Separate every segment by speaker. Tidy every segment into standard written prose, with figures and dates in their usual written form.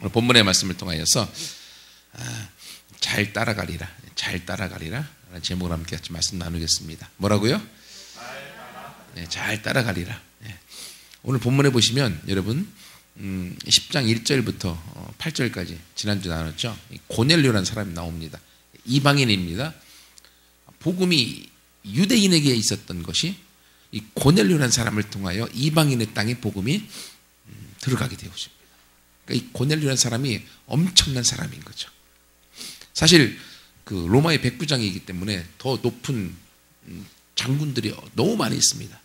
Speaker 1: 오늘 본문의 말씀을 통하여서 잘 따라가리라, 잘 따라가리라 라는 제목으로 함께 같이 말씀 나누겠습니다. 뭐라고요? 네, 잘 따라가리라. 네. 오늘 본문에 보시면 여러분 10장 1절부터 8절까지 지난주 나눴죠. 고넬료라는 사람이 나옵니다. 이방인입니다. 복음이 유대인에게 있었던 것이 이 고넬료라는 사람을 통하여 이방인의 땅에 복음이 들어가게 되었습니다. 그러니까 이 고넬료라는 사람이 엄청난 사람인 거죠. 사실 그 로마의 백부장이기 때문에 더 높은 장군들이 너무 많이 있습니다.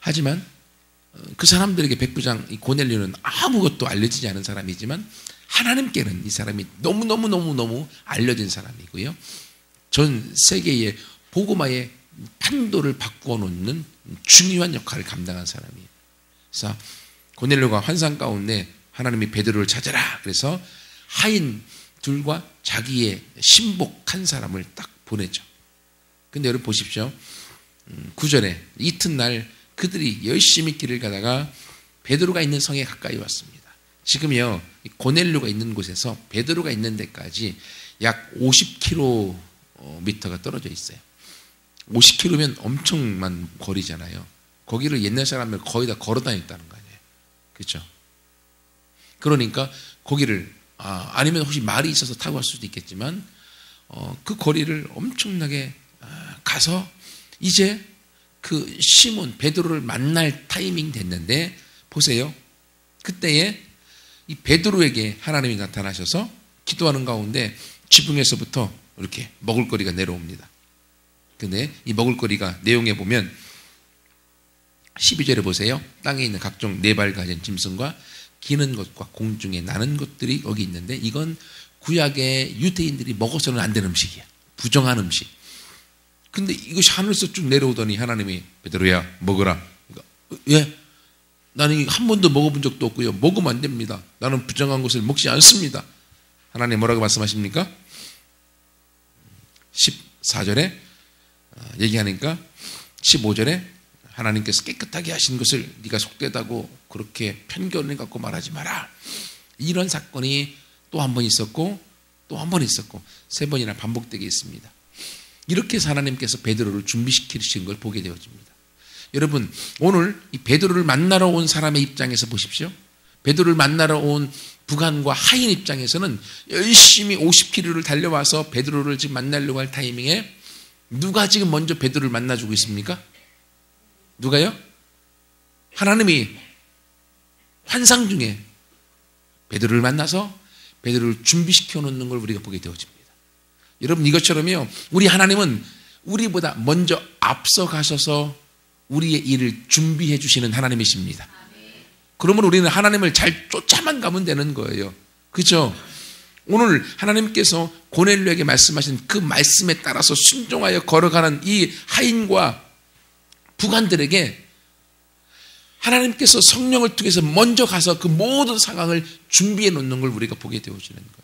Speaker 1: 하지만 그 사람들에게 백부장 이 고넬료는 아무것도 알려지지 않은 사람이지만 하나님께는 이 사람이 너무 알려진 사람이고요. 전 세계의 복음화의 판도를 바꾸어 놓는 중요한 역할을 감당한 사람이에요. 그래서 고넬료가 환상 가운데 하나님이 베드로를 찾아라. 그래서 하인 둘과 자기의 신복한 사람을 딱 보내죠. 근데 여러분 보십시오. 9절에 이튿날 그들이 열심히 길을 가다가 베드로가 있는 성에 가까이 왔습니다. 지금요 고넬료가 있는 곳에서 베드로가 있는 데까지 약 50km가 떨어져 있어요. 50km면 엄청난 거리잖아요. 거기를 옛날 사람들 거의 다 걸어 다녔다는 거 아니에요. 그렇죠? 그러니까 거기를 아니면 혹시 말이 있어서 타고 갈 수도 있겠지만 그 거리를 엄청나게 가서 이제 그 시몬 베드로를 만날 타이밍 됐는데 보세요. 그때에 이 베드로에게 하나님이 나타나셔서 기도하는 가운데 지붕에서부터 이렇게 먹을거리가 내려옵니다. 근데 이 먹을거리가 내용에 보면 12절에 보세요. 땅에 있는 각종 네 발 가진 짐승과 기는 것과 공중에 나는 것들이 여기 있는데 이건 구약의 유대인들이 먹어서는 안 되는 음식이야. 부정한 음식. 근데 이것이 하늘에서 쭉 내려오더니 하나님이 베드로야 먹어라. 예? 나는 한 번도 먹어본 적도 없고요. 먹으면 안 됩니다. 나는 부정한 것을 먹지 않습니다. 하나님 뭐라고 말씀하십니까? 14절에 얘기하니까 15절에 하나님께서 깨끗하게 하신 것을 네가 속되다고 그렇게 편견을 갖고 말하지 마라. 이런 사건이 또 한 번 있었고 또 한 번 있었고 세 번이나 반복되게 있습니다. 이렇게 해서 하나님께서 베드로를 준비시키신 걸 보게 되어집니다. 여러분 오늘 이 베드로를 만나러 온 사람의 입장에서 보십시오. 베드로를 만나러 온 부관과 하인 입장에서는 열심히 50km를 달려와서 베드로를 지금 만나려고 할 타이밍에 누가 지금 먼저 베드로를 만나주고 있습니까? 누가요? 하나님이 환상 중에 베드로를 만나서 베드로를 준비시켜 놓는 걸 우리가 보게 되어집니다. 여러분 이것처럼요 우리 하나님은 우리보다 먼저 앞서 가셔서 우리의 일을 준비해 주시는 하나님이십니다. 그러면 우리는 하나님을 잘 쫓아만 가면 되는 거예요. 그렇죠? 오늘 하나님께서 고넬료에게 말씀하신 그 말씀에 따라서 순종하여 걸어가는 이 하인과 부관들에게 하나님께서 성령을 통해서 먼저 가서 그 모든 상황을 준비해 놓는 걸 우리가 보게 되어지는 거예요.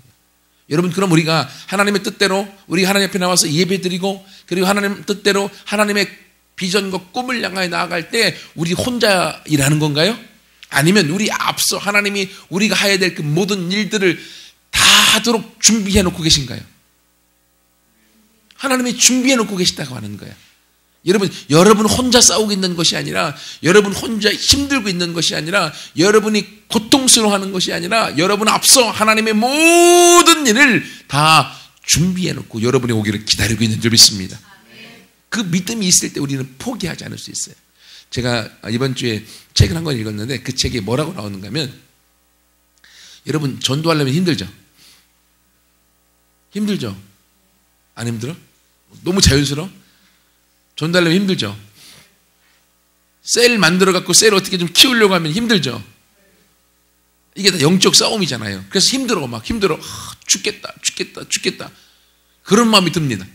Speaker 1: 여러분 그럼 우리가 하나님의 뜻대로 우리 하나님 앞에 나와서 예배드리고 그리고 하나님 뜻대로 하나님의 비전과 꿈을 향하여 나아갈 때 우리 혼자 일하는 건가요? 아니면 우리 앞서 하나님이 우리가 해야 될 그 모든 일들을 다 하도록 준비해 놓고 계신가요? 하나님이 준비해 놓고 계시다고 하는 거예요. 여러분 혼자 싸우고 있는 것이 아니라 여러분 혼자 힘들고 있는 것이 아니라 여러분이 고통스러워하는 것이 아니라 여러분 앞서 하나님의 모든 일을 다 준비해 놓고 여러분이 오기를 기다리고 있는 줄 믿습니다. 그 믿음이 있을 때 우리는 포기하지 않을 수 있어요. 제가 이번 주에 책을 한 권 읽었는데 그 책에 뭐라고 나오는가 하면 여러분 전도하려면 힘들죠? 힘들죠? 안 힘들어? 너무 자연스러워? 전도하려면 힘들죠? 셀 만들어갖고 셀 어떻게 좀 키우려고 하면 힘들죠? 이게 다 영적 싸움이잖아요. 그래서 막 힘들어. 죽겠다. 그런 마음이 듭니다.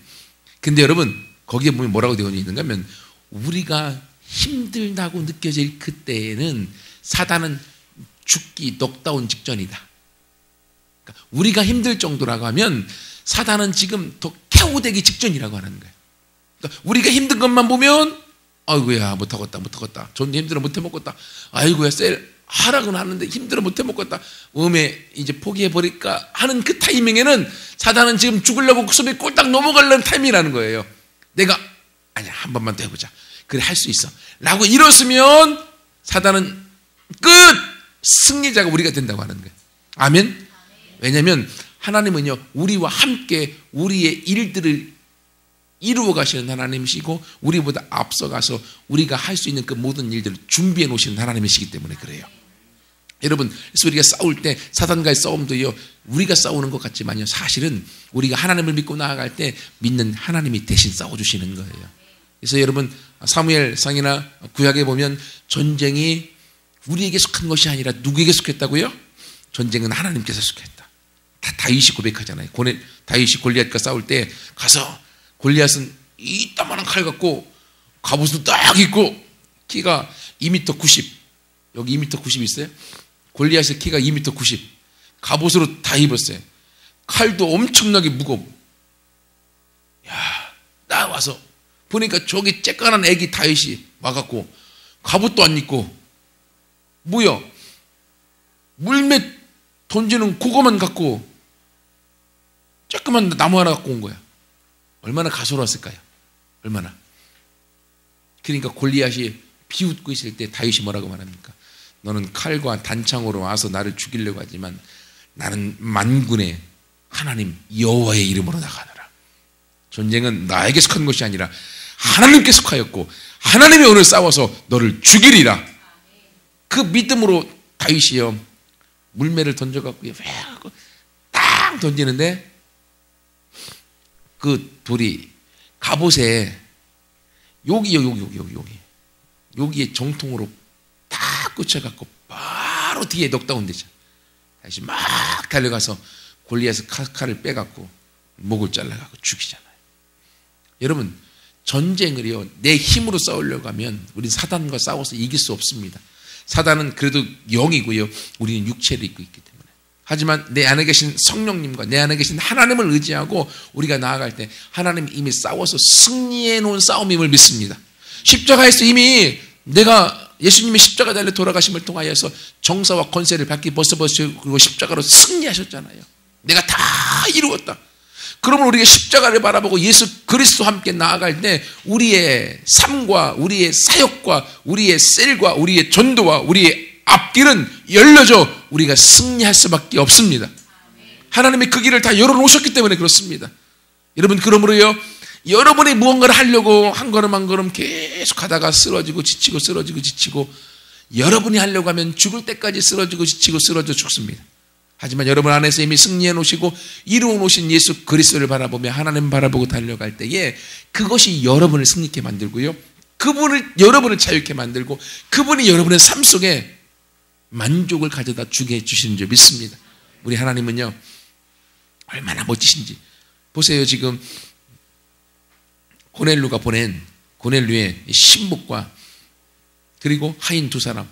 Speaker 1: 근데 여러분 거기에 보면 뭐라고 되어 있는가 하면 우리가 힘들다고 느껴질 그때에는 사단은 죽기 넉다운 직전이다. 그러니까 우리가 힘들 정도라고 하면 사단은 지금 더 켜우되기 직전이라고 하는 거예요. 그러니까 우리가 힘든 것만 보면 아이고야 못하겠다. 전도 힘들어 못해 먹겠다. 아이고야 셀 하라고는 하는데 힘들어 못해 먹겠다. 이제 포기해버릴까 하는 그 타이밍에는 사단은 지금 죽으려고 숨이 꼴딱 넘어가려는 타이밍이라는 거예요. 내가 아니야, 한 번만 더 해보자. 그래, 할 수 있어 라고 일었으면 사단은 끝! 승리자가 우리가 된다고 하는 거예요. 아멘? 왜냐하면 하나님은요, 우리와 함께 우리의 일들을 이루어 가시는 하나님이시고 우리보다 앞서가서 우리가 할 수 있는 그 모든 일들을 준비해 놓으시는 하나님이시기 때문에 그래요. 여러분, 그래서 우리가 싸울 때 사단과의 싸움도요, 우리가 싸우는 것 같지만요, 사실은 우리가 하나님을 믿고 나아갈 때 믿는 하나님이 대신 싸워주시는 거예요. 그래서 여러분, 사무엘상이나 구약에 보면 전쟁이 우리에게 속한 것이 아니라 누구에게 속했다고요? 전쟁은 하나님께서 속했다. 다 다윗이 고백하잖아요. 다윗이 골리앗과 싸울 때 가서 골리앗은 이따만한 칼 갖고 갑옷을 딱 입고 키가 2m 90, 여기 2m 90 있어요? 골리앗의 키가 2m 90, 갑옷으로 다 입었어요. 칼도 엄청나게 무거워. 야, 딱 와서 보니까 저기 쬐깐한 애기 다윗이 와갖고 갑옷도 안 입고 뭐야, 물맷 던지는 그거만 갖고 조그만 나무 하나 갖고 온 거야. 얼마나 가소로웠을까요? 얼마나. 그러니까 골리앗이 비웃고 있을 때 다윗이 뭐라고 말합니까? 너는 칼과 단창으로 와서 나를 죽이려고 하지만 나는 만군의 하나님 여호와의 이름으로 나가노라. 전쟁은 나에게 속한 것이 아니라 하나님께 속하였고 하나님이 오늘 싸워서 너를 죽이리라. 그 믿음으로 다윗이요, 물매를 던져갖고 딱 던지는데 그 돌이 갑옷에 여기에 정통으로 딱 꽂혀갖고 바로 뒤에 넉다운 되죠. 다시 막 달려가서 골리앗의 칼을 빼갖고 목을 잘라갖고 죽이잖아요. 여러분, 전쟁을요, 내 힘으로 싸우려고 하면 우리는 사단과 싸워서 이길 수 없습니다. 사단은 그래도 영이고요, 우리는 육체를 입고 있기 때문에. 하지만 내 안에 계신 성령님과 내 안에 계신 하나님을 의지하고 우리가 나아갈 때 하나님이 이미 싸워서 승리해 놓은 싸움임을 믿습니다. 십자가에서 이미 내가 예수님이 십자가 달려 돌아가심을 통하여서 정사와 권세를 받기 벗어버리고 십자가로 승리하셨잖아요. 내가 다 이루었다. 그러면 우리가 십자가를 바라보고 예수 그리스도와 함께 나아갈 때 우리의 삶과 우리의 사역과 우리의 셀과 우리의 전도와 우리의 앞길은 열려져 우리가 승리할 수밖에 없습니다. 하나님이 그 길을 다 열어놓으셨기 때문에 그렇습니다. 여러분, 그러므로요, 여러분이 무언가를 하려고 한 걸음 한 걸음 계속 하다가 쓰러지고 지치고 쓰러지고 지치고, 여러분이 하려고 하면 죽을 때까지 쓰러지고 지치고 쓰러져 죽습니다. 하지만 여러분 안에서 이미 승리해 놓으시고 이루어 놓으신 예수 그리스도를 바라보며 하나님 바라보고 달려갈 때에 그것이 여러분을 승리케 만들고요, 여러분을 자유케 만들고 그분이 여러분의 삶 속에 만족을 가져다 주게 해주시는 줄 믿습니다. 우리 하나님은요, 얼마나 멋지신지 보세요. 지금 고넬료가 보낸 고넬료의 신복과 그리고 하인 두 사람,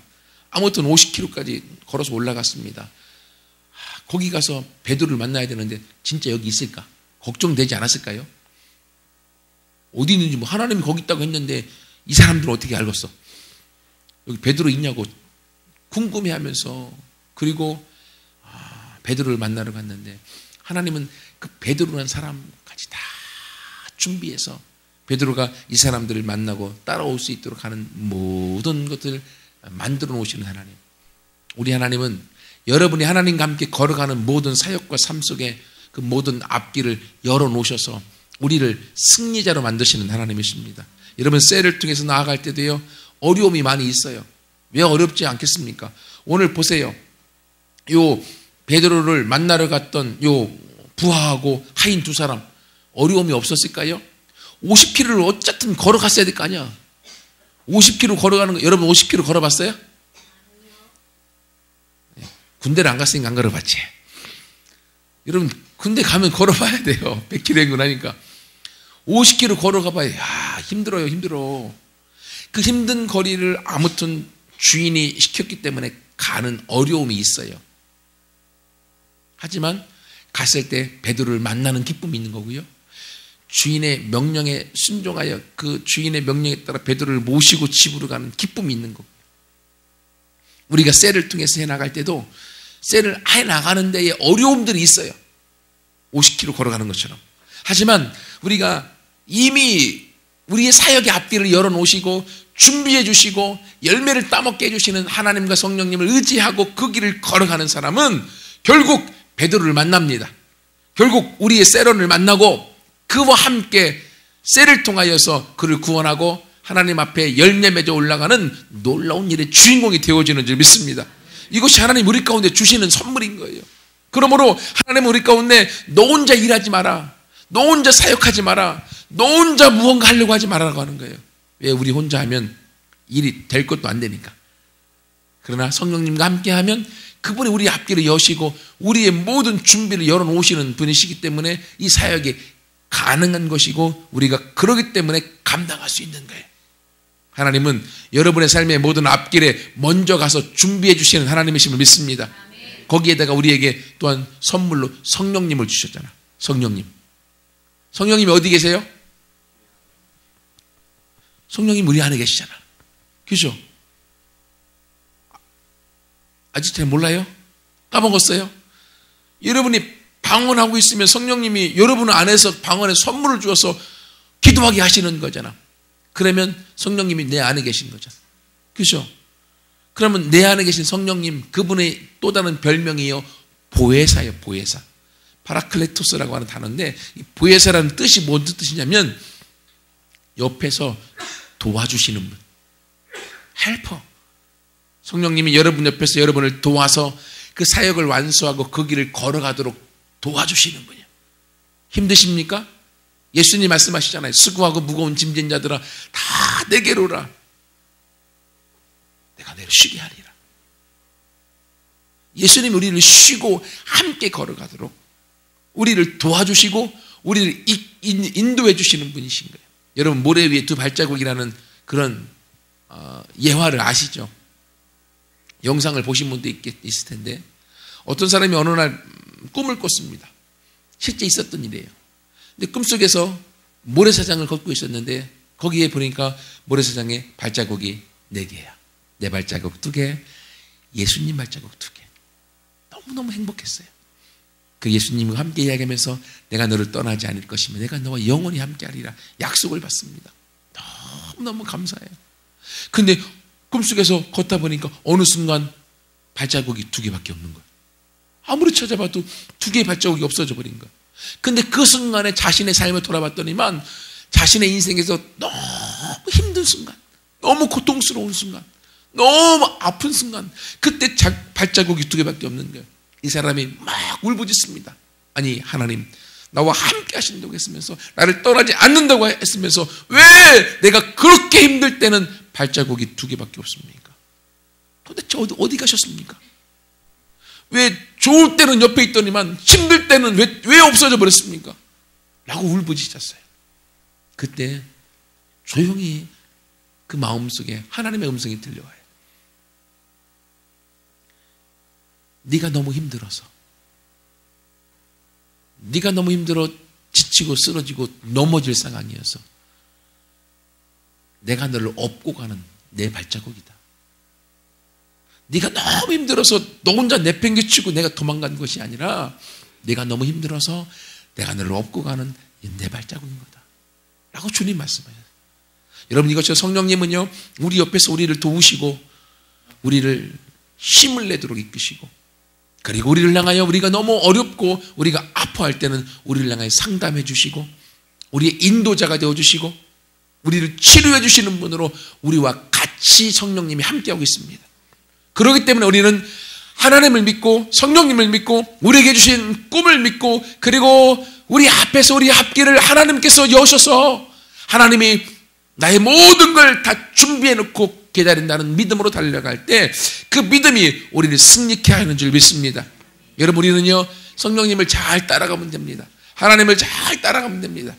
Speaker 1: 아무튼 50km까지 걸어서 올라갔습니다. 거기 가서 베드로를 만나야 되는데 진짜 여기 있을까? 걱정되지 않았을까요? 어디 있는지, 뭐 하나님이 거기 있다고 했는데 이 사람들은 어떻게 알겠어? 여기 베드로 있냐고 궁금해하면서, 그리고 베드로를 만나러 갔는데 하나님은 그 베드로라는 사람까지 다 준비해서 베드로가 이 사람들을 만나고 따라올 수 있도록 하는 모든 것들을 만들어 놓으시는 하나님. 우리 하나님은 여러분이 하나님과 함께 걸어가는 모든 사역과 삶 속에 그 모든 앞길을 열어놓으셔서 우리를 승리자로 만드시는 하나님이십니다. 여러분, 셀을 통해서 나아갈 때도요, 어려움이 많이 있어요. 왜 어렵지 않겠습니까? 오늘 보세요. 요 베드로를 만나러 갔던 요 부하하고 하인 두 사람, 어려움이 없었을까요? 50km를 어쨌든 걸어갔어야 될 거 아니야. 50km 걸어가는 거, 여러분 50km 걸어봤어요? 군대를 안 갔으니까 안 걸어봤지. 여러분, 군대 가면 걸어봐야 돼요. 100km 행군하니까. 50km 걸어가봐야, 힘들어요, 힘들어. 그 힘든 거리를 아무튼 주인이 시켰기 때문에 가는 어려움이 있어요. 하지만 갔을 때 베드로를 만나는 기쁨이 있는 거고요, 주인의 명령에 순종하여 그 주인의 명령에 따라 베드로를 모시고 집으로 가는 기쁨이 있는 거고요. 우리가 셀을 통해서 해나갈 때도 셀을 해나가는 데에 어려움들이 있어요. 50km 걸어가는 것처럼. 하지만 우리가 이미 우리의 사역의 앞길을 열어놓으시고 준비해 주시고 열매를 따먹게 해주시는 하나님과 성령님을 의지하고 그 길을 걸어가는 사람은 결국 베드로를 만납니다. 결국 우리의 세론을 만나고 그와 함께 셀을 통하여서 그를 구원하고 하나님 앞에 열매 맺어 올라가는 놀라운 일의 주인공이 되어지는 줄 믿습니다. 이것이 하나님 우리 가운데 주시는 선물인 거예요. 그러므로 하나님 우리 가운데 너 혼자 일하지 마라, 너 혼자 사역하지 마라, 너 혼자 무언가 하려고 하지 말라고 하는 거예요. 왜? 우리 혼자 하면 일이 될 것도 안 되니까. 그러나 성령님과 함께하면 그분이 우리 앞길을 여시고 우리의 모든 준비를 열어놓으시는 분이시기 때문에 이 사역이 가능한 것이고 우리가 그러기 때문에 감당할 수 있는 거예요. 하나님은 여러분의 삶의 모든 앞길에 먼저 가서 준비해 주시는 하나님이심을 믿습니다. 거기에다가 우리에게 또한 선물로 성령님을 주셨잖아. 성령님이 어디 계세요? 성령님 우리 안에 계시잖아. 그죠? 아직 잘 몰라요? 까먹었어요? 여러분이 방언하고 있으면 성령님이 여러분 안에서 방언에 선물을 주어서 기도하게 하시는 거잖아. 그러면 성령님이 내 안에 계신 거잖아. 그죠? 그러면 내 안에 계신 성령님, 그분의 또 다른 별명이요, 보혜사예요. 보혜사. 파라클레토스라고 하는 단어인데 이 보혜사라는 뜻이 뭔 뜻이냐면 옆에서 도와주시는 분, 헬퍼. 성령님이 여러분 옆에서 여러분을 도와서 그 사역을 완수하고 그 길을 걸어가도록 도와주시는 분이에요. 힘드십니까? 예수님 말씀하시잖아요. 수고하고 무거운 짐진 자들아 다 내게로 오라. 내가 너를 쉬게 하리라. 예수님이 우리를 쉬고 함께 걸어가도록 우리를 도와주시고 우리를 인도해 주시는 분이신 거예요. 여러분 모래 위에 두 발자국이라는 그런 예화를 아시죠? 영상을 보신 분도 있을 텐데 어떤 사람이 어느 날 꿈을 꿨습니다. 실제 있었던 일이에요. 근데 꿈속에서 모래사장을 걷고 있었는데 거기에 보니까 모래사장에 발자국이 4개야. 내 발자국 2개, 예수님 발자국 2개. 너무너무 행복했어요. 그 예수님과 함께 이야기하면서 내가 너를 떠나지 않을 것이며 내가 너와 영원히 함께하리라 약속을 받습니다. 너무너무 감사해요. 근데 꿈속에서 걷다 보니까 어느 순간 발자국이 2개밖에 없는 거예요. 아무리 찾아봐도 2개의 발자국이 없어져 버린 거예요. 근데 그 순간에 자신의 삶을 돌아봤더니만 자신의 인생에서 너무 힘든 순간, 너무 고통스러운 순간, 너무 아픈 순간, 그때 발자국이 2개밖에 없는 거예요. 이 사람이 막 울부짖습니다. 아니 하나님 나와 함께 하신다고 했으면서 나를 떠나지 않는다고 했으면서 왜 내가 그렇게 힘들 때는 발자국이 2개밖에 없습니까? 도대체 어디 가셨습니까? 왜 좋을 때는 옆에 있더니만 힘들 때는 왜 없어져 버렸습니까? 라고 울부짖었어요. 그때 조용히 그 마음속에 하나님의 음성이 들려와요. 네가 너무 힘들어서, 네가 너무 힘들어 지치고 쓰러지고 넘어질 상황이어서 내가 너를 업고 가는 내 발자국이다. 네가 너무 힘들어서 너 혼자 내팽개치고 내가 도망간 것이 아니라 네가 너무 힘들어서 내가 너를 업고 가는 내 발자국인 거다 라고 주님 말씀하셨어요. 여러분 이것처럼 성령님은요 우리 옆에서 우리를 도우시고 우리를 힘을 내도록 이끄시고 그리고 우리를 향하여 우리가 너무 어렵고 우리가 아파할 때는 우리를 향하여 상담해 주시고 우리의 인도자가 되어주시고 우리를 치료해 주시는 분으로 우리와 같이 성령님이 함께하고 있습니다. 그렇기 때문에 우리는 하나님을 믿고 성령님을 믿고 우리에게 주신 꿈을 믿고 그리고 우리 앞에서 우리 앞길을 하나님께서 여셔서 하나님이 나의 모든 걸 다 준비해 놓고 기다린다는 믿음으로 달려갈 때 그 믿음이 우리를 승리케 하는 줄 믿습니다. 여러분 우리는요 성령님을 잘 따라가면 됩니다. 하나님을 잘 따라가면 됩니다.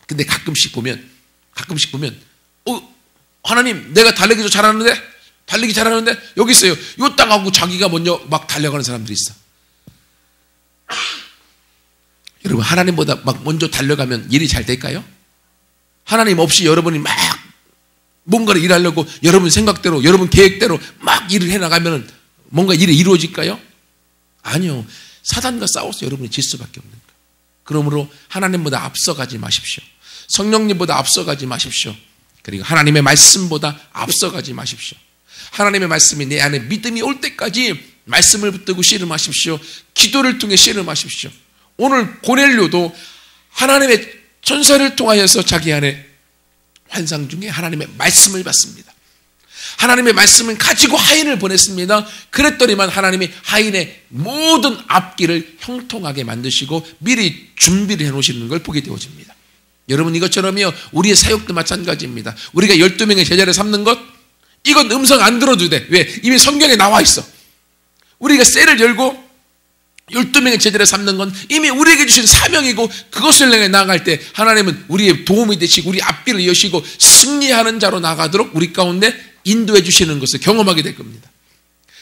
Speaker 1: 근데 가끔씩 보면 하나님 내가 달리기 잘하는데 여기 있어요. 요 땅하고 자기가 먼저 막 달려가는 사람들이 있어. 여러분 하나님보다 막 먼저 달려가면 일이 잘 될까요? 하나님 없이 여러분이 막 뭔가를 일하려고 여러분 생각대로, 여러분 계획대로 막 일을 해나가면 뭔가 일이 이루어질까요? 아니요. 사단과 싸워서 여러분이 질 수밖에 없는 거예요. 그러므로 하나님보다 앞서가지 마십시오. 성령님보다 앞서가지 마십시오. 그리고 하나님의 말씀보다 앞서가지 마십시오. 하나님의 말씀이 내 안에 믿음이 올 때까지 말씀을 붙들고 씨름하십시오. 기도를 통해 씨름하십시오. 오늘 고넬료도 하나님의 천사를 통하여서 자기 안에 환상 중에 하나님의 말씀을 받습니다. 하나님의 말씀을 가지고 하인을 보냈습니다. 그랬더니만 하나님이 하인의 모든 앞길을 형통하게 만드시고 미리 준비를 해놓으시는 걸 보게 되어집니다. 여러분, 이것처럼요 우리의 사역도 마찬가지입니다. 우리가 12명의 제자를 삼는 것, 이건 음성 안 들어도 돼. 왜? 이미 성경에 나와 있어. 우리가 셀을 열고 12명의 제자를 삼는 건 이미 우리에게 주신 사명이고, 그것을 향해 나아갈 때 하나님은 우리의 도움이 되시고 우리 앞길을 이으시고 승리하는 자로 나가도록 우리 가운데 인도해 주시는 것을 경험하게 될 겁니다.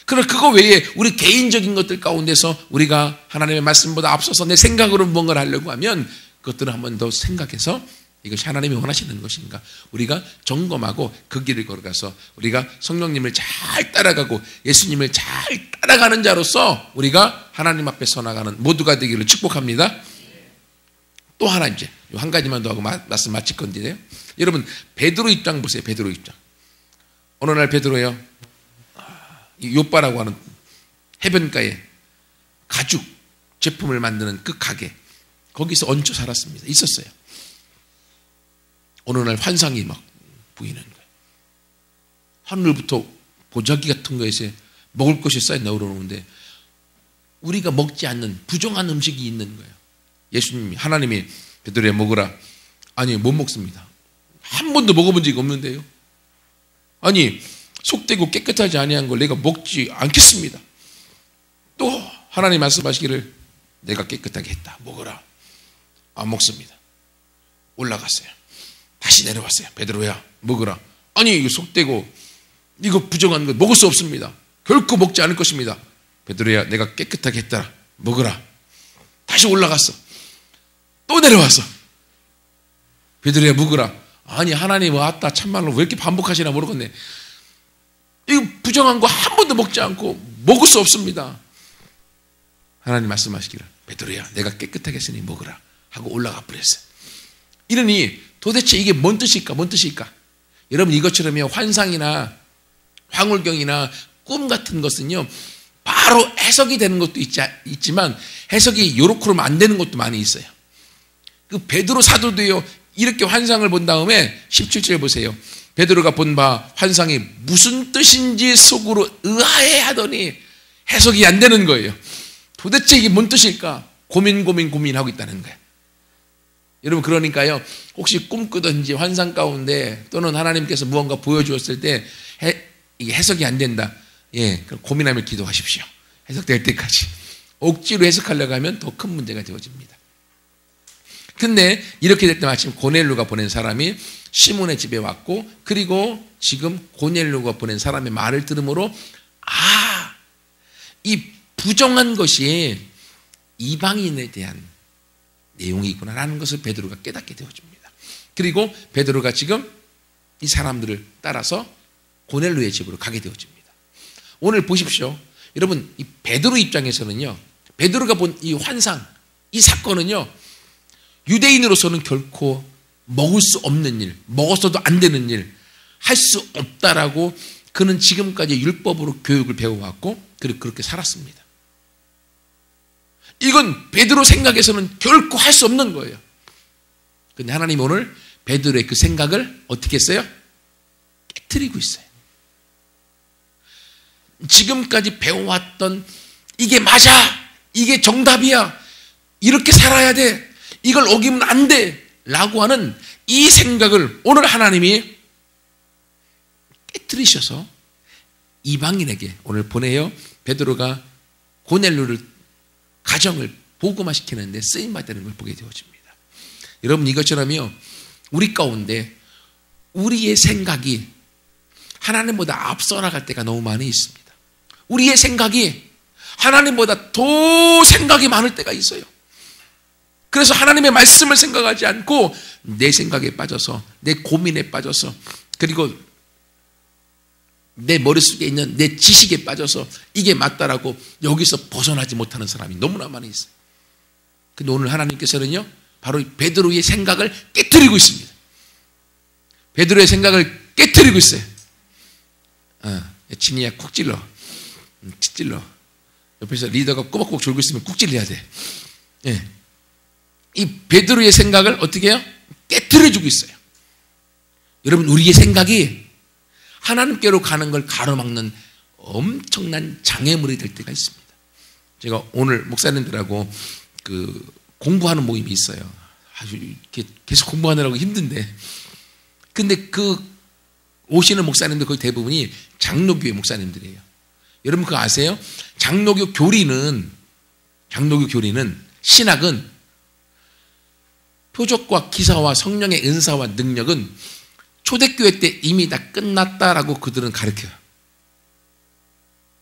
Speaker 1: 그러나 그거 외에 우리 개인적인 것들 가운데서 우리가 하나님의 말씀보다 앞서서 내 생각으로 뭔가를 하려고 하면 그것들을 한 번 더 생각해서 이것이 하나님이 원하시는 것인가, 우리가 점검하고 그 길을 걸어가서 우리가 성령님을 잘 따라가고 예수님을 잘 따라가는 자로서 우리가 하나님 앞에 서 나가는 모두가 되기를 축복합니다. 또 하나, 이제 한 가지만 더 하고 말씀 마칠 건데요, 여러분 베드로 입장 보세요. 베드로 입장. 어느 날 베드로요, 요빠라고 하는 해변가에 가죽 제품을 만드는 그 가게, 거기서 얹혀 살았습니다. 있었어요. 어느 날 환상이 막 보이는 거예요. 하늘부터 보자기 같은 거에서 먹을 것이 쌓여 오르는데 우리가 먹지 않는 부정한 음식이 있는 거예요. 예수님이, 하나님이 베드로야 먹으라. 아니, 못 먹습니다. 한 번도 먹어본 적이 없는데요. 아니, 속되고 깨끗하지 아니한 걸 내가 먹지 않겠습니다. 또 하나님 말씀하시기를 내가 깨끗하게 했다. 먹어라. 안 먹습니다. 올라갔어요. 다시 내려왔어요. 베드로야 먹으라. 아니, 이거 속되고 이거 부정한 거 먹을 수 없습니다. 결코 먹지 않을 것입니다. 베드로야 내가 깨끗하게 했다. 먹으라. 다시 올라갔어. 또 내려왔어. 베드로야 먹으라. 아니, 하나님 왔다. 참말로 왜 이렇게 반복하시나 모르겠네. 이거 부정한 거 한 번도 먹지 않고 먹을 수 없습니다. 하나님 말씀하시기를 베드로야 내가 깨끗하게 했으니 먹으라 하고 올라가 버렸어요. 이러니 도대체 이게 뭔 뜻일까? 뭔 뜻일까? 여러분, 이것처럼요 환상이나 황홀경이나 꿈 같은 것은요 바로 해석이 되는 것도 있지만 해석이 요렇게로만 안 되는 것도 많이 있어요. 그 베드로 사도도요 이렇게 환상을 본 다음에 17절 보세요. 베드로가 본 바 환상이 무슨 뜻인지 속으로 의아해 하더니 해석이 안 되는 거예요. 도대체 이게 뭔 뜻일까? 고민하고 있다는 거예요. 여러분, 그러니까요 혹시 꿈꾸든지 환상 가운데 또는 하나님께서 무언가 보여주었을 때 이게 해석이 안 된다, 그럼 고민하며 기도하십시오. 해석될 때까지. 억지로 해석하려고 하면 더 큰 문제가 되어집니다. 근데 이렇게 될 때 마침 고넬료가 보낸 사람이 시몬의 집에 왔고, 그리고 지금 고넬료가 보낸 사람의 말을 들으므로 이 부정한 것이 이방인에 대한 내용이구나라는 것을 베드로가 깨닫게 되어집니다. 그리고 베드로가 지금 이 사람들을 따라서 고넬료의 집으로 가게 되어집니다. 오늘 보십시오. 여러분, 이 베드로 입장에서는요, 베드로가 본 이 환상, 이 사건은요, 유대인으로서는 결코 먹을 수 없는 일, 먹어서도 안 되는 일, 할 수 없다라고 그는 지금까지 율법으로 교육을 배워왔고, 그리고 그렇게 살았습니다. 이건 베드로 생각에서는 결코 할 수 없는 거예요. 그런데 하나님이 오늘 베드로의 그 생각을 어떻게 했어요? 깨트리고 있어요. 지금까지 배워왔던 이게 맞아, 이게 정답이야, 이렇게 살아야 돼, 이걸 어기면 안 돼 라고 하는 이 생각을 오늘 하나님이 깨트리셔서 이방인에게 오늘 보내요. 베드로가 고넬료를 가정을 복음화시키는데 쓰임받는 걸 보게 되어집니다. 여러분, 이것처럼요 우리 가운데 우리의 생각이 하나님보다 앞서 나갈 때가 너무 많이 있습니다. 우리의 생각이 하나님보다 더 생각이 많을 때가 있어요. 그래서 하나님의 말씀을 생각하지 않고 내 생각에 빠져서, 내 고민에 빠져서, 그리고 내 머릿속에 있는 내 지식에 빠져서 이게 맞다라고 여기서 벗어나지 못하는 사람이 너무나 많이 있어요. 근데 오늘 하나님께서는요, 바로 베드로의 생각을 깨트리고 있습니다. 베드로의 생각을 깨트리고 있어요. 진이야, 쿡 찔러. 찔러. 옆에서 리더가 꼬박꼬박 졸고 있으면 쿡 찔러야 돼. 예. 이 베드로의 생각을 어떻게 해요? 깨트려주고 있어요. 여러분, 우리의 생각이 하나님께로 가는 걸 가로막는 엄청난 장애물이 될 때가 있습니다. 제가 오늘 목사님들하고 공부하는 모임이 있어요. 아주 계속 공부하느라고 힘든데. 근데 오시는 목사님들 거의 대부분이 장로교회 목사님들이에요. 여러분 그거 아세요? 장로교 교리는 신학은 표적과 기사와 성령의 은사와 능력은 초대교회 때 이미 다 끝났다라고 그들은 가르쳐요.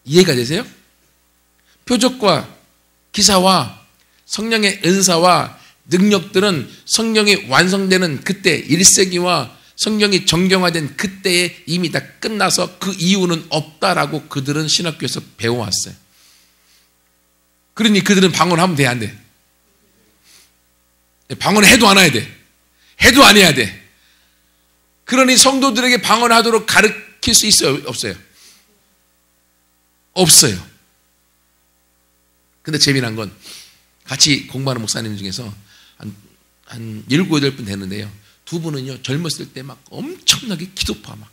Speaker 1: 이해가 되세요? 표적과 기사와 성령의 은사와 능력들은 성령이 완성되는 그때 1세기와 성령이 정경화된 그때에 이미 다 끝나서 그 이유는 없다라고 그들은 신학교에서 배워왔어요. 그러니 그들은 방언하면 돼, 안 돼? 방언해도 안 해야 돼. 해도 안 해야 돼. 그러니 성도들에게 방언하도록 가르칠 수 있어요? 없어요? 없어요. 근데 재미난 건 같이 공부하는 목사님 중에서 한 7, 8분 되는데요. 두 분은요, 젊었을 때 막 엄청나게 기도파, 막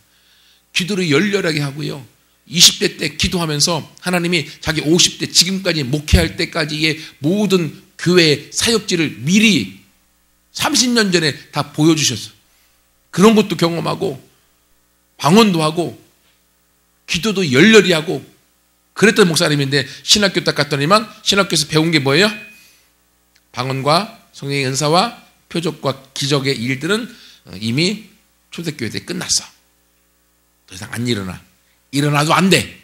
Speaker 1: 기도를 열렬하게 하고요. 20대 때 기도하면서 하나님이 자기 50대 지금까지 목회할 때까지의 모든 교회 사역지를 미리 30년 전에 다 보여주셨어요. 그런 것도 경험하고 방언도 하고 기도도 열렬히 하고 그랬던 목사님인데 신학교 딱 갔더니만 신학교에서 배운 게 뭐예요? 방언과 성령의 은사와 표적과 기적의 일들은 이미 초대교회 때 끝났어. 더 이상 안 일어나. 일어나도 안 돼.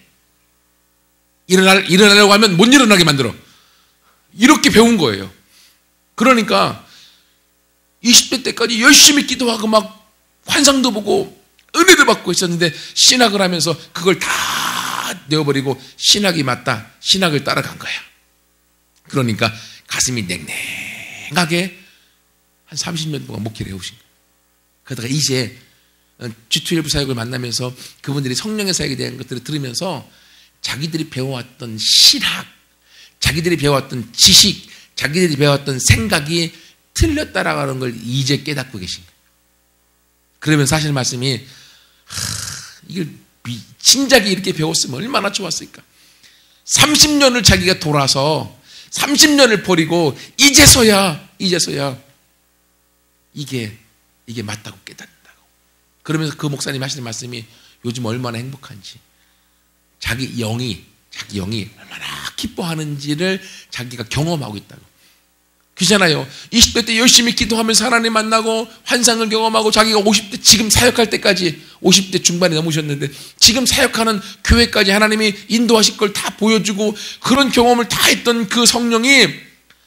Speaker 1: 일어나려고 하면 못 일어나게 만들어. 이렇게 배운 거예요. 그러니까 20대 때까지 열심히 기도하고 막 환상도 보고 은혜도 받고 있었는데 신학을 하면서 그걸 다 내어버리고 신학이 맞다. 신학을 따라간 거야. 그러니까 가슴이 냉랭하게 한 30년 동안 목회를 해오신 거예요. 그러다가 이제 G12 사역을 만나면서 그분들이 성령의 사역에 대한 것들을 들으면서 자기들이 배워왔던 신학, 자기들이 배워왔던 지식, 자기들이 배워왔던 생각이 틀렸다라는 걸 이제 깨닫고 계신 거예요. 그러면 사실 말씀이 이걸 진작에 이렇게 배웠으면 얼마나 좋았을까. 30년을 자기가 돌아서 30년을 버리고 이제서야 이게 맞다고 깨닫는다고. 그러면서 그 목사님 하시는 말씀이 요즘 얼마나 행복한지, 자기 영이 얼마나 기뻐하는지를 자기가 경험하고 있다고. 그잖아요. 20대 때 열심히 기도하면서 하나님 만나고 환상을 경험하고 자기가 50대 지금 사역할 때까지 50대 중반이 넘으셨는데 지금 사역하는 교회까지 하나님이 인도하실 걸 다 보여주고 그런 경험을 다 했던 그 성령이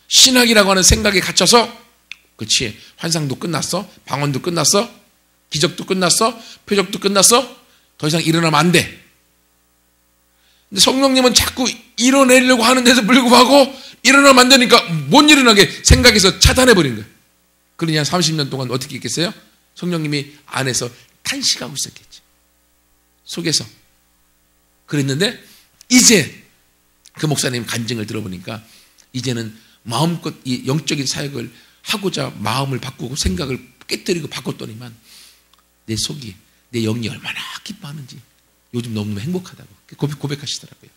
Speaker 1: 신학이라고 하는 생각에 갇혀서, 그렇지, 환상도 끝났어, 방언도 끝났어, 기적도 끝났어, 표적도 끝났어, 더 이상 일어나면 안 돼. 근데 성령님은 자꾸 일어내려고 하는데도 불구하고 일어나면 안 되니까 못 일어나게 생각해서 차단해버린 거예요. 그러니 한 30년 동안 어떻게 했겠어요? 성령님이 안에서 탄식하고 있었겠지. 속에서. 그랬는데 이제 그 목사님 간증을 들어보니까 이제는 마음껏 이 영적인 사역을 하고자 마음을 바꾸고 생각을 깨뜨리고 바꿨더니만 내 속이, 내 영이 얼마나 기뻐하는지 요즘 너무너무 행복하다고 고백하시더라고요.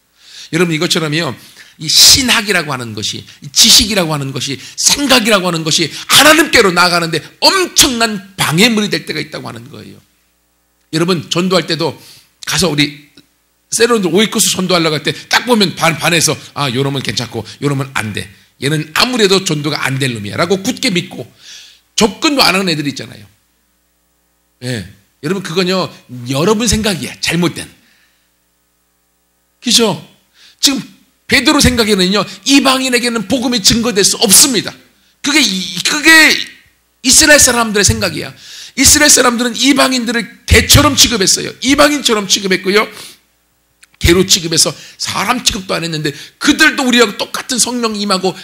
Speaker 1: 여러분, 이것처럼요, 이 신학이라고 하는 것이, 이 지식이라고 하는 것이, 생각이라고 하는 것이 하나님께로 나아가는데 엄청난 방해물이 될 때가 있다고 하는 거예요. 여러분, 전도할 때도 가서 우리 세론들 오이코스 전도하려고 할 때 딱 보면 반에서 요놈은 괜찮고 요놈은 안 돼. 얘는 아무래도 전도가 안 될 놈이야 라고 굳게 믿고 접근도 안 하는 애들이 있잖아요. 예. 여러분, 그건요, 여러분 생각이야. 잘못된. 그죠? 지금 베드로 생각에는요, 이방인에게는 복음이 증거될 수 없습니다. 그게 이스라엘 사람들의 생각이야. 이스라엘 사람들은 이방인들을 개처럼 취급했어요. 이방인처럼 취급했고요. 개로 취급해서 사람 취급도 안 했는데 그들도 우리하고 똑같은 성령 임하고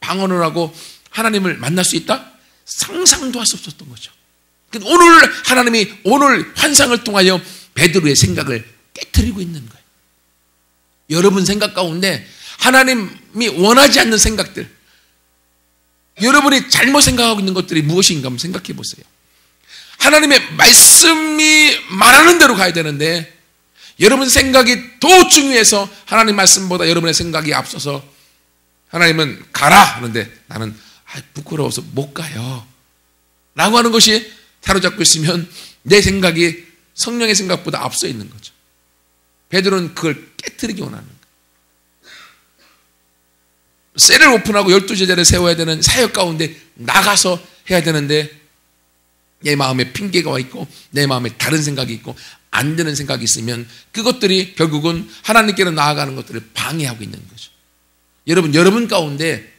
Speaker 1: 방언을 하고 하나님을 만날 수 있다? 상상도 할 수 없었던 거죠. 오늘 하나님이 오늘 환상을 통하여 베드로의 생각을 깨트리고 있는 거예요. 여러분 생각 가운데 하나님이 원하지 않는 생각들, 여러분이 잘못 생각하고 있는 것들이 무엇인가 한번 생각해 보세요. 하나님의 말씀이 말하는 대로 가야 되는데 여러분 생각이 더 중요해서 하나님 말씀보다 여러분의 생각이 앞서서 하나님은 가라 하는데 나는 부끄러워서 못 가요 라고 하는 것이 사로잡고 있으면 내 생각이 성령의 생각보다 앞서 있는 거죠. 베드로는 그걸 깨트리기 원하는 거예요. 셀을 오픈하고 12제자를 세워야 되는 사역 가운데 나가서 해야 되는데 내 마음에 핑계가 와 있고 내 마음에 다른 생각이 있고 안 되는 생각이 있으면 그것들이 결국은 하나님께로 나아가는 것들을 방해하고 있는 거죠. 여러분 가운데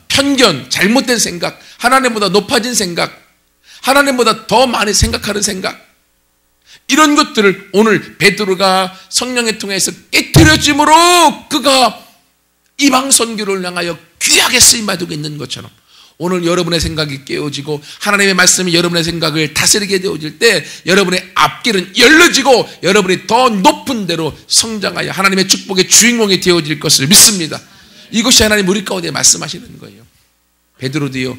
Speaker 1: 편견, 잘못된 생각, 하나님보다 높아진 생각, 하나님보다 더 많이 생각하는 생각, 이런 것들을 오늘 베드로가 성령의 통해서 깨트려짐으로 그가 이방 선교를 향하여 귀하게 쓰임받고 있는 것처럼 오늘 여러분의 생각이 깨어지고 하나님의 말씀이 여러분의 생각을 다스리게 되어질 때 여러분의 앞길은 열려지고 여러분이 더 높은 데로 성장하여 하나님의 축복의 주인공이 되어질 것을 믿습니다. 이것이 하나님 우리 가운데 말씀하시는 거예요. 베드로도요,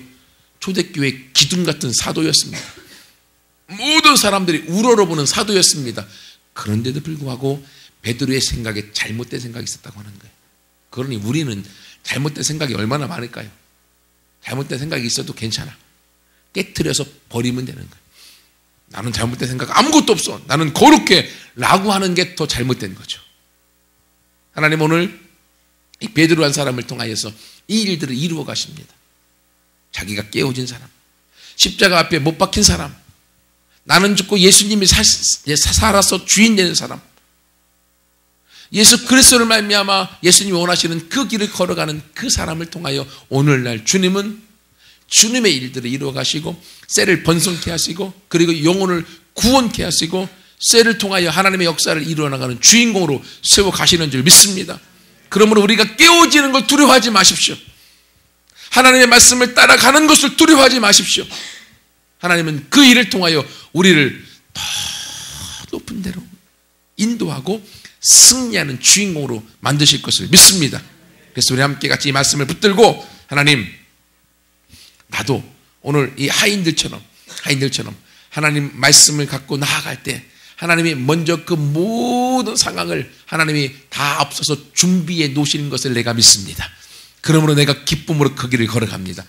Speaker 1: 초대교회 기둥 같은 사도였습니다. 모든 사람들이 우러러보는 사도였습니다. 그런데도 불구하고 베드로의 생각에 잘못된 생각이 있었다고 하는 거예요. 그러니 우리는 잘못된 생각이 얼마나 많을까요? 잘못된 생각이 있어도 괜찮아. 깨트려서 버리면 되는 거예요. 나는 잘못된 생각 아무것도 없어. 나는 거룩해. 라고 하는 게 더 잘못된 거죠. 하나님 오늘 이 베드로한 사람을 통하여서 이 일들을 이루어 가십니다. 자기가 깨어진 사람, 십자가 앞에 못 박힌 사람, 나는 죽고 예수님이 살아서 주인 되는 사람, 예수 그리스도를 말미암아 예수님이 원하시는 그 길을 걸어가는 그 사람을 통하여 오늘날 주님은 주님의 일들을 이루어 가시고 셀을 번성케 하시고 그리고 영혼을 구원케 하시고 셀을 통하여 하나님의 역사를 이루어 나가는 주인공으로 세워 가시는 줄 믿습니다. 그러므로 우리가 깨어지는 걸 두려워하지 마십시오. 하나님의 말씀을 따라가는 것을 두려워하지 마십시오. 하나님은 그 일을 통하여 우리를 더 높은 데로 인도하고 승리하는 주인공으로 만드실 것을 믿습니다. 그래서 우리 함께 같이 이 말씀을 붙들고 하나님, 나도 오늘 이 하인들처럼 하나님 말씀을 갖고 나아갈 때 하나님이 먼저 그 모든 상황을 하나님이 다 앞서서 준비해 놓으시는 것을 내가 믿습니다. 그러므로 내가 기쁨으로 그 길을 걸어갑니다.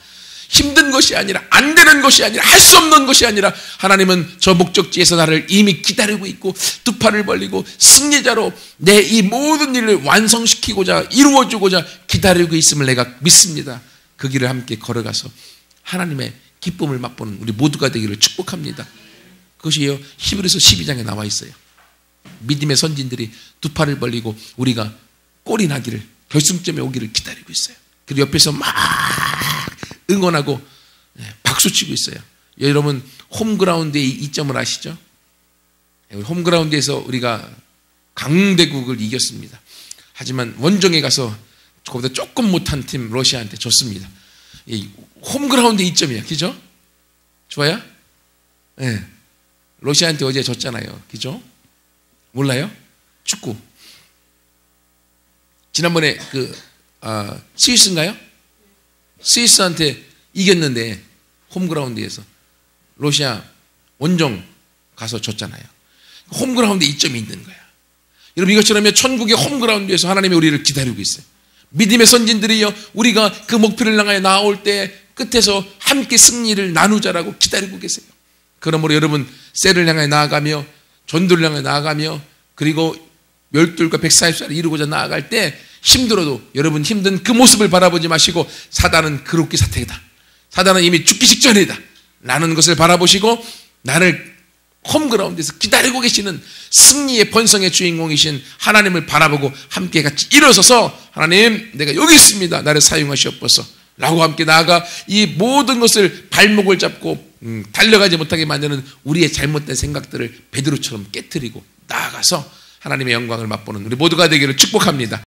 Speaker 1: 힘든 것이 아니라, 안 되는 것이 아니라, 할 수 없는 것이 아니라 하나님은 저 목적지에서 나를 이미 기다리고 있고 두 팔을 벌리고 승리자로 내 이 모든 일을 완성시키고자 이루어주고자 기다리고 있음을 내가 믿습니다. 그 길을 함께 걸어가서 하나님의 기쁨을 맛보는 우리 모두가 되기를 축복합니다. 그것이요 히브리서 12장에 나와 있어요. 믿음의 선진들이 두 팔을 벌리고 우리가 꼴이 나기를, 결승점에 오기를 기다리고 있어요. 그리고 옆에서 막 응원하고 박수치고 있어요. 여러분 홈그라운드의 이점을 아시죠? 홈그라운드에서 우리가 강대국을 이겼습니다. 하지만 원정에 가서 그보다 조금 못한 팀 러시아한테 졌습니다. 홈그라운드의 이점이야. 그죠? 좋아요? 네. 러시아한테 어제 졌잖아요. 그죠? 몰라요? 축구. 지난번에 스위스인가요? 스위스한테 이겼는데 홈그라운드에서 러시아 원정 가서 졌잖아요. 홈그라운드에 이점이 있는 거야. 여러분 이것처럼 천국의 홈그라운드에서 하나님이 우리를 기다리고 있어요. 믿음의 선진들이요 우리가 그 목표를 향하여 나올 때 끝에서 함께 승리를 나누자라고 기다리고 계세요. 그러므로 여러분 셀을 향해 나아가며 전도를 향해 나아가며 그리고 열둘과 140살을 이루고자 나아갈 때 힘들어도 여러분 힘든 그 모습을 바라보지 마시고 사단은 그룹기 사태이다. 사단은 이미 죽기 직전이다. 라는 것을 바라보시고 나를 홈그라운드에서 기다리고 계시는 승리의 번성의 주인공이신 하나님을 바라보고 함께 같이 일어서서 하나님 내가 여기 있습니다. 나를 사용하시옵소서 라고 함께 나아가 이 모든 것을 발목을 잡고 달려가지 못하게 만드는 우리의 잘못된 생각들을 베드로처럼 깨트리고 나아가서 하나님의 영광을 맛보는 우리 모두가 되기를 축복합니다.